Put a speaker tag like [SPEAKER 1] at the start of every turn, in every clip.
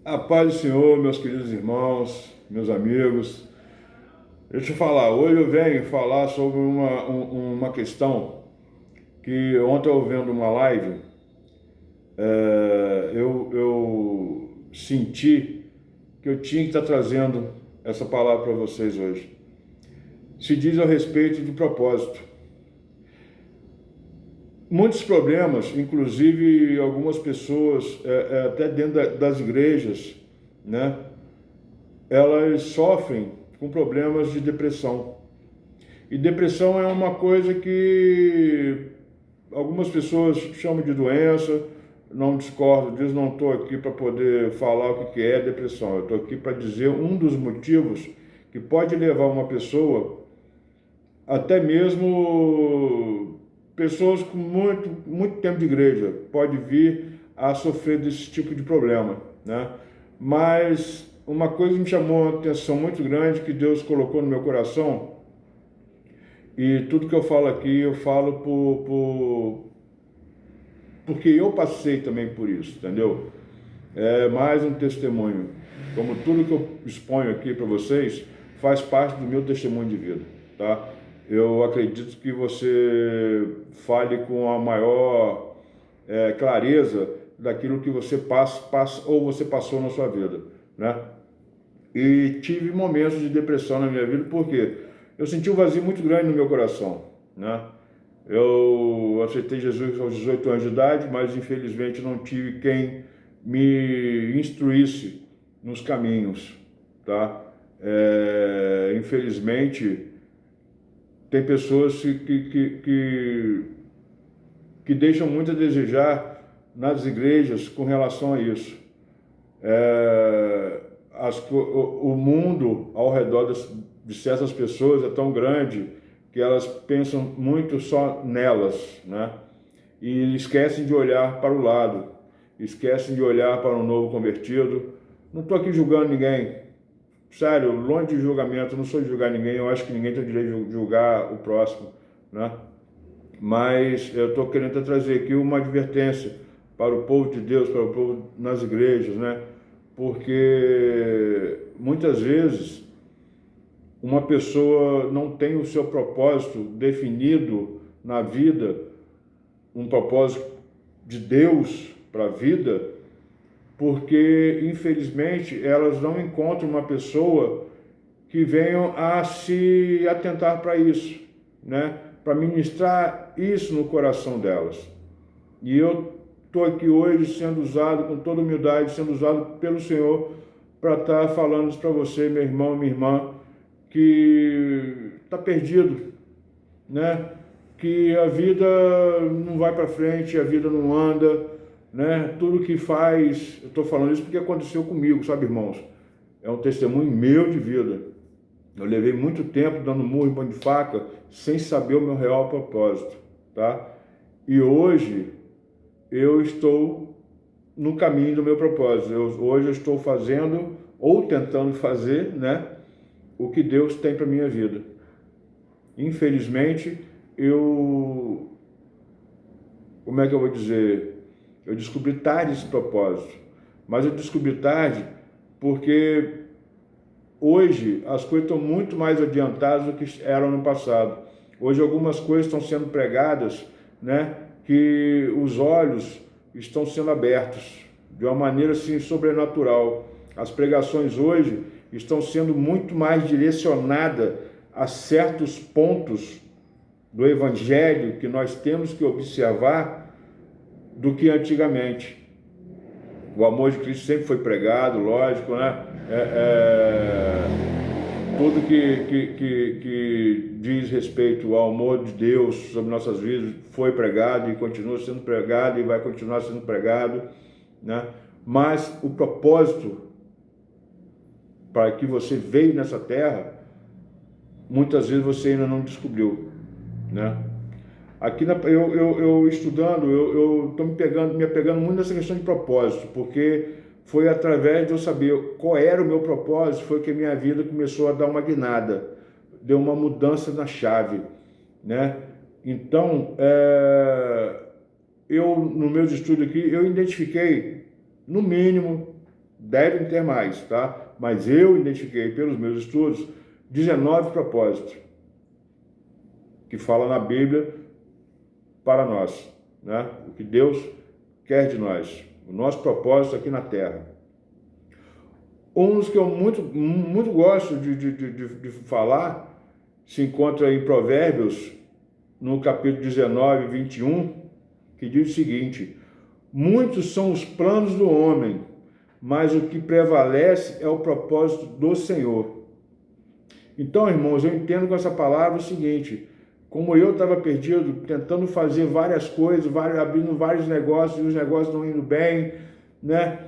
[SPEAKER 1] A paz do Senhor, meus queridos irmãos, meus amigos. Deixa eu falar, hoje eu venho falar sobre uma questão que ontem eu vendo uma live, eu senti que eu tinha que estar trazendo essa palavra para vocês hoje. Se diz a respeito do propósito. Muitos problemas, inclusive algumas pessoas, até dentro das igrejas, né? Elas sofrem com problemas de depressão. E depressão é uma coisa que algumas pessoas chamam de doença, não discordo disso, não estou aqui para poder falar o que é depressão. Eu estou aqui para dizer um dos motivos que pode levar uma pessoa, até mesmo pessoas com muito tempo de igreja, pode vir a sofrer desse tipo de problema, né? Mas uma coisa me chamou uma atenção muito grande que Deus colocou no meu coração, e tudo que eu falo aqui, eu falo porque eu passei também por isso, entendeu? É mais um testemunho. Como tudo que eu exponho aqui para vocês faz parte do meu testemunho de vida, tá? Eu acredito que você fale com a maior clareza daquilo que você passa ou você passou na sua vida, né? E tive momentos de depressão na minha vida porque eu senti um vazio muito grande no meu coração, né? Eu aceitei Jesus aos 18 anos de idade, mas infelizmente não tive quem me instruísse nos caminhos, tá? Infelizmente, tem pessoas que deixam muito a desejar nas igrejas com relação a isso. O mundo ao redor de certas pessoas é tão grande que elas pensam muito só nelas, né? E esquecem de olhar para o lado, esquecem de olhar para um novo convertido. Não estou aqui julgando ninguém, sério, longe de julgamento, não sou de julgar ninguém, eu acho que ninguém tem o direito de julgar o próximo, né? Mas eu estou querendo trazer aqui uma advertência para o povo de Deus, para o povo nas igrejas, né? Porque muitas vezes uma pessoa não tem o seu propósito definido na vida, um propósito de Deus para a vida, porque infelizmente elas não encontram uma pessoa que venha a se atentar para isso, né? Para ministrar isso no coração delas. E eu estou aqui hoje sendo usado com toda humildade, sendo usado pelo Senhor para estar falando isso para você, meu irmão, minha irmã, que está perdido, né? Que a vida não vai para frente, a vida não anda, né? Tudo que faz, eu estou falando isso porque aconteceu comigo, sabe, irmãos? É um testemunho meu de vida. Eu levei muito tempo dando murro em ponta de faca sem saber o meu real propósito, tá? E hoje eu estou no caminho do meu propósito. Hoje eu estou fazendo ou tentando fazer, né, o que Deus tem para minha vida. Infelizmente, como é que eu vou dizer? Eu descobri tarde esse propósito, mas eu descobri tarde porque hoje as coisas estão muito mais adiantadas do que eram no passado. Hoje algumas coisas estão sendo pregadas, né, que os olhos estão sendo abertos de uma maneira assim sobrenatural. As pregações hoje estão sendo muito mais direcionadas a certos pontos do Evangelho que nós temos que observar do que antigamente. O amor de Cristo sempre foi pregado, lógico, né? Tudo que diz respeito ao amor de Deus sobre nossas vidas foi pregado e continua sendo pregado e vai continuar sendo pregado, né? Mas o propósito para que você veio nessa terra, muitas vezes você ainda não descobriu, né? Aqui eu estudando, eu estou me apegando muito nessa questão de propósito, porque foi através de eu saber qual era o meu propósito, foi que a minha vida começou a dar uma guinada, deu uma mudança na chave, né? Então, no meu estudo aqui, eu identifiquei, no mínimo, devem ter mais, tá? Mas eu identifiquei pelos meus estudos 19 propósitos que fala na Bíblia para nós, né? O que Deus quer de nós, o nosso propósito aqui na Terra. Um dos que eu muito gosto de falar se encontra em Provérbios, no capítulo 19, 21, que diz o seguinte: muitos são os planos do homem, mas o que prevalece é o propósito do Senhor. Então, irmãos, eu entendo com essa palavra o seguinte: como eu estava perdido, tentando fazer várias coisas, abrindo vários negócios, e os negócios não indo bem, né?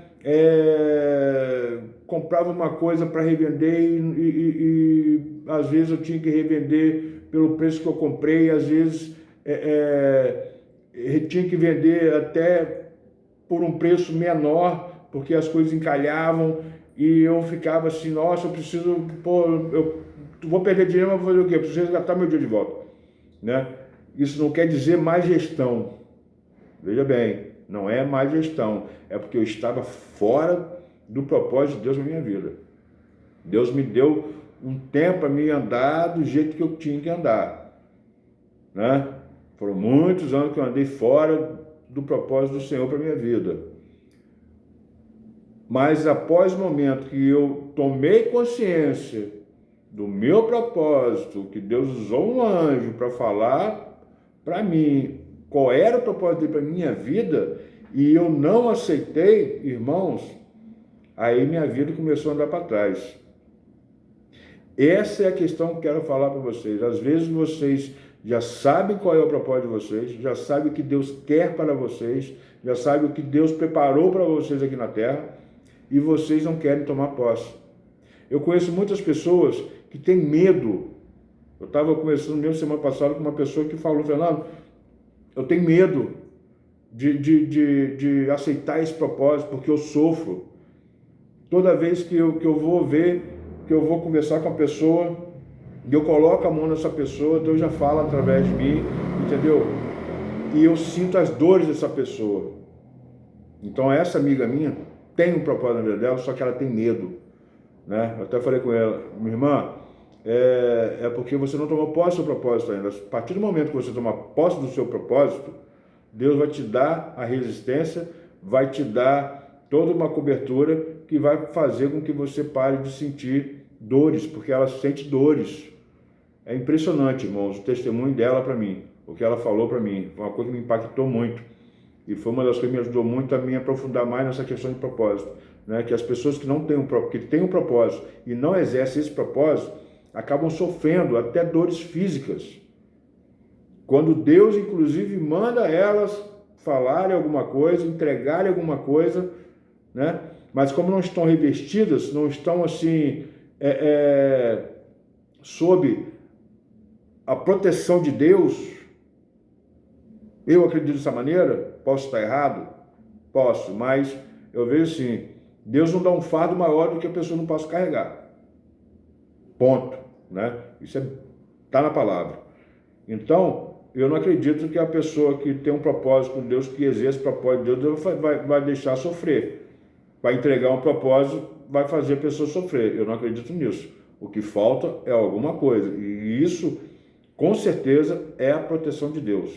[SPEAKER 1] Comprava uma coisa para revender e às vezes eu tinha que revender pelo preço que eu comprei, às vezes tinha que vender até por um preço menor, porque as coisas encalhavam e eu ficava assim, nossa, eu preciso, eu vou perder dinheiro, mas vou fazer o quê? Eu preciso resgatar meu dia de volta, né? Isso não quer dizer má gestão, veja bem, não é má gestão, é porque eu estava fora do propósito de Deus na minha vida. Deus me deu um tempo para me andar do jeito que eu tinha que andar, né? Foram muitos anos que eu andei fora do propósito do Senhor para minha vida. Mas após o momento que eu tomei consciência do meu propósito, que Deus usou um anjo para falar para mim qual era o propósito dele para minha vida, e eu não aceitei, irmãos, aí minha vida começou a andar para trás. Essa é a questão que eu quero falar para vocês. Às vezes vocês já sabem qual é o propósito de vocês, já sabem o que Deus quer para vocês, já sabem o que Deus preparou para vocês aqui na terra, e vocês não querem tomar posse. Eu conheço muitas pessoas que têm medo. Eu estava conversando mesmo semana passada com uma pessoa que falou: Fernando, eu tenho medo de aceitar esse propósito, porque eu sofro. Toda vez que eu vou ver, que eu vou conversar com a pessoa, e eu coloco a mão nessa pessoa, Deus já fala através de mim, entendeu? E eu sinto as dores dessa pessoa. Então essa amiga minha tem um propósito na vida dela, só que ela tem medo, né? Eu até falei com ela: minha irmã, é porque você não tomou posse do seu propósito ainda. A partir do momento que você tomar posse do seu propósito, Deus vai te dar a resistência, vai te dar toda uma cobertura que vai fazer com que você pare de sentir dores, porque ela sente dores. É impressionante, irmãos, o testemunho dela para mim, o que ela falou para mim, foi uma coisa que me impactou muito. E foi uma das coisas que me ajudou muito a me aprofundar mais nessa questão de propósito, né? Que as pessoas que não têm que têm um propósito e não exercem esse propósito, acabam sofrendo até dores físicas. Quando Deus, inclusive, manda elas falarem alguma coisa, entregarem alguma coisa, né? Mas como não estão revestidas, não estão assim, sob a proteção de Deus, eu acredito dessa maneira, posso estar errado? Posso, mas eu vejo assim, Deus não dá um fardo maior do que a pessoa não possa carregar. Ponto, né? Isso está na palavra. Então, eu não acredito que a pessoa que tem um propósito com Deus, que exerce o propósito de Deus, vai deixar sofrer. Vai entregar um propósito, vai fazer a pessoa sofrer. Eu não acredito nisso. O que falta é alguma coisa. E isso, com certeza, é a proteção de Deus,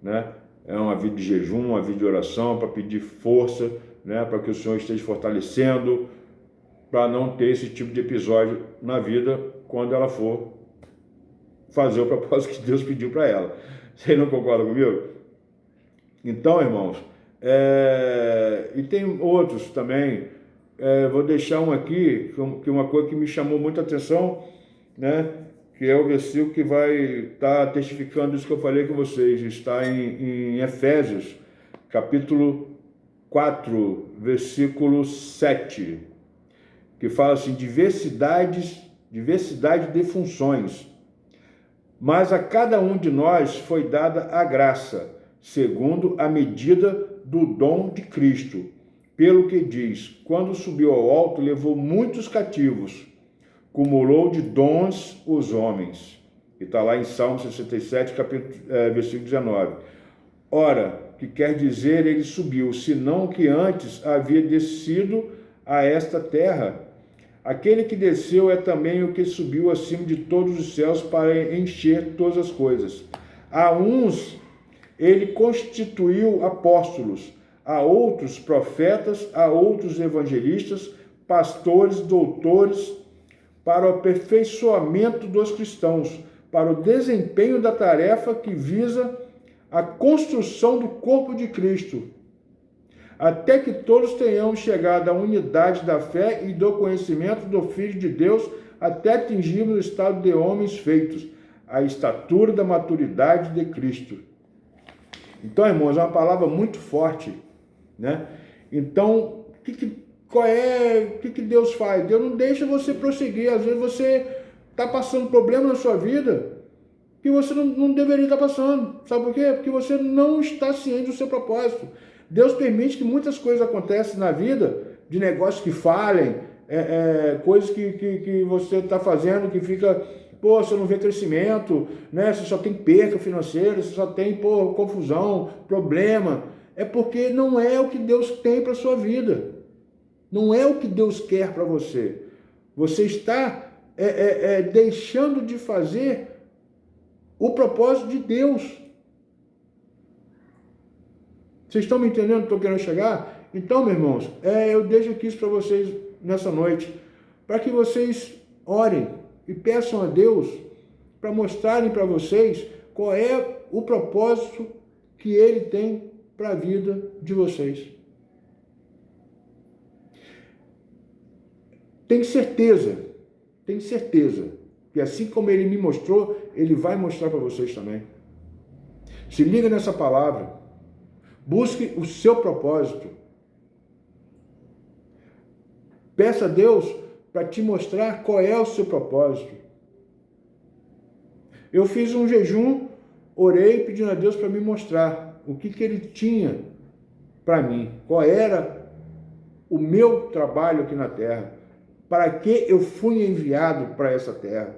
[SPEAKER 1] né? É uma vida de jejum, uma vida de oração, para pedir força, né? Para que o Senhor esteja fortalecendo, para não ter esse tipo de episódio na vida quando ela for fazer o propósito que Deus pediu para ela. Vocês não concordam comigo? Então, irmãos, e tem outros também, vou deixar um aqui, que uma coisa que me chamou muita atenção, né? Que é o versículo que vai estar testificando isso que eu falei com vocês, está em Efésios, capítulo 4, versículo 7, que fala assim: diversidade de funções, mas a cada um de nós foi dada a graça, segundo a medida do dom de Cristo. Pelo que diz: quando subiu ao alto, levou muitos cativos, cumulou de dons os homens. E está lá em Salmo 67, versículo 19. Ora, que quer dizer ele subiu, senão que antes havia descido a esta terra. Aquele que desceu é também o que subiu acima de todos os céus para encher todas as coisas. A uns ele constituiu apóstolos, a outros profetas, a outros evangelistas, pastores, doutores, para o aperfeiçoamento dos cristãos, para o desempenho da tarefa que visa a construção do corpo de Cristo, até que todos tenhamos chegado à unidade da fé e do conhecimento do Filho de Deus, até atingirmos o estado de homens feitos, a estatura da maturidade de Cristo. Então, irmãos, é uma palavra muito forte, né? Então, o que Deus faz? Deus não deixa você prosseguir. Às vezes você está passando problema na sua vida que você não deveria estar passando. Sabe por quê? Porque você não está ciente do seu propósito. Deus permite que muitas coisas aconteçam na vida, de negócios que falhem, coisas que você está fazendo que fica, você não vê crescimento, né? Você só tem perca financeira, você só tem, confusão, problema. É porque não é o que Deus tem para a sua vida. Não é o que Deus quer para você. Você está deixando de fazer o propósito de Deus. Vocês estão me entendendo? Estou querendo chegar? Então, meus irmãos, eu deixo aqui isso para vocês nessa noite, para que vocês orem e peçam a Deus para mostrarem para vocês qual é o propósito que Ele tem para a vida de vocês. Tenho certeza que assim como Ele me mostrou, Ele vai mostrar para vocês também. Se liga nessa palavra. Busque o seu propósito. Peça a Deus para te mostrar qual é o seu propósito. Eu fiz um jejum, orei pedindo a Deus para me mostrar o que Ele tinha para mim, qual era o meu trabalho aqui na terra, para que eu fui enviado para essa terra,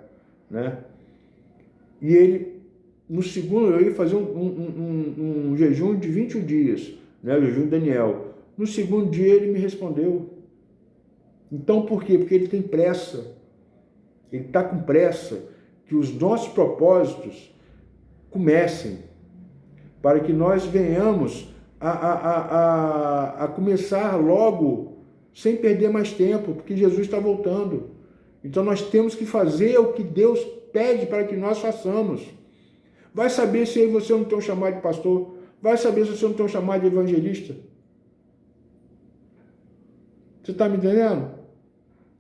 [SPEAKER 1] né? E Ele, no segundo, eu ia fazer um jejum de 21 dias, né? O jejum de Daniel. No segundo dia Ele me respondeu. Então por quê? Porque Ele tem pressa. Ele está com pressa que os nossos propósitos comecem, para que nós venhamos a começar logo, sem perder mais tempo, porque Jesus está voltando. Então nós temos que fazer o que Deus pede para que nós façamos. Vai saber se você não tem um chamado de pastor, vai saber se você não tem um chamado de evangelista. Você está me entendendo?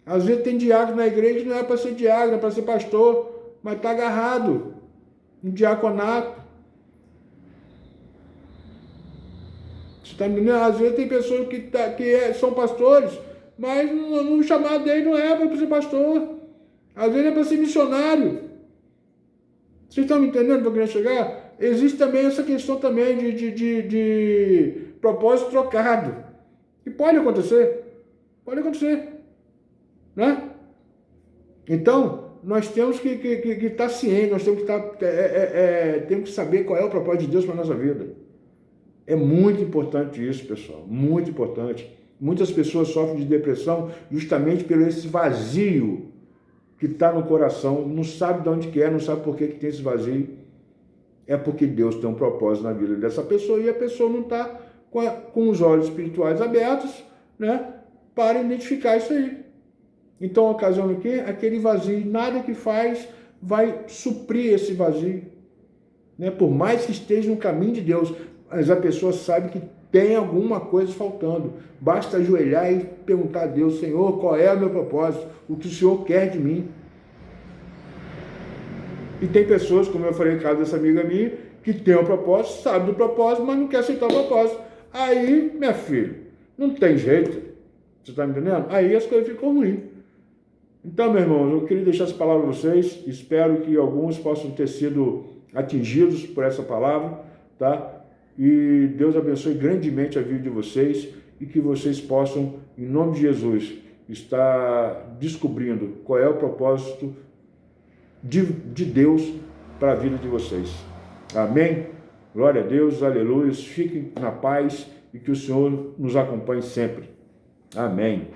[SPEAKER 1] Às vezes tem diácono na igreja que não é para ser diácono, é para ser pastor, mas está agarrado no diaconato. Você está me entendendo? Às vezes tem pessoas que são pastores, mas no chamado dele não é para ser pastor. Às vezes é para ser missionário. Vocês estão me entendendo para querer chegar? Existe também essa questão também de propósito trocado. E pode acontecer. Pode acontecer. Né? Então, nós temos que estar cientes, nós temos que temos que saber qual é o propósito de Deus para a nossa vida. É muito importante isso, pessoal, muito importante. Muitas pessoas sofrem de depressão justamente pelo esse vazio que está no coração, não sabe de onde quer, não sabe por que tem esse vazio. É porque Deus tem um propósito na vida dessa pessoa e a pessoa não está com os olhos espirituais abertos, né, para identificar isso aí. Então, ocasiona o quê? Aquele vazio. Nada que faz vai suprir esse vazio. Né? Por mais que esteja no caminho de Deus, mas a pessoa sabe que tem alguma coisa faltando. Basta ajoelhar e perguntar a Deus: Senhor, qual é o meu propósito? O que o Senhor quer de mim? E tem pessoas, como eu falei no caso dessa amiga minha, que tem um propósito, sabe do propósito, mas não quer aceitar o propósito. Aí, minha filha, não tem jeito. Você está me entendendo? Aí as coisas ficam ruins. Então, meu irmão, eu queria deixar essa palavra para vocês. Espero que alguns possam ter sido atingidos por essa palavra, tá? E Deus abençoe grandemente a vida de vocês e que vocês possam, em nome de Jesus, estar descobrindo qual é o propósito de Deus para a vida de vocês. Amém? Glória a Deus, aleluia. Fiquem na paz e que o Senhor nos acompanhe sempre. Amém.